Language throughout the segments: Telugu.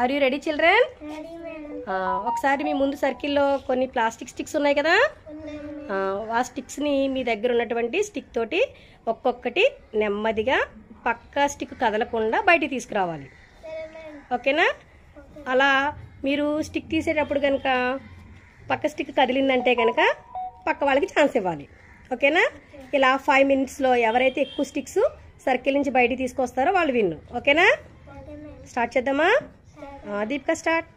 Are you ready children? Ready madam. ఒకసారి మీ ముందు సర్కిల్లో కొన్ని ప్లాస్టిక్ స్టిక్స్ ఉన్నాయి కదా, ఆ స్టిక్స్ని మీ దగ్గర ఉన్నటువంటి స్టిక్ తోటి ఒక్కొక్కటి నెమ్మదిగా పక్క స్టిక్ కదలకుండా బయటికి తీసుకురావాలి. సరే మేడం. ఓకేనా? అలా మీరు స్టిక్ తీసేటప్పుడు కనుక పక్క స్టిక్ కదిలిందంటే కనుక పక్క వాళ్ళకి ఛాన్స్ ఇవ్వాలి. ఓకేనా? ఇలా 5 minutesలో ఎవరైతే ఎక్కువ స్టిక్స్ సర్కిల్ నుంచి బయటికి తీసుకొస్తారో వాళ్ళు విన్ను. ఓకేనా? Okay madam. స్టార్ట్ చేద్దామా? దీపిక స్టార్ట్.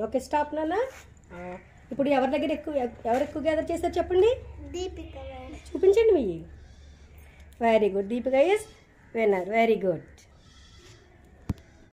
ఓకే స్టాప్ నాన్న. ఇప్పుడు ఎవరి దగ్గర ఎవరు ఎక్కువ గ్యాదర్ చేస్తారు చెప్పండి? దీపిక మేడం. చూపించండి మీ. Very good. Deepika is winner. Very good.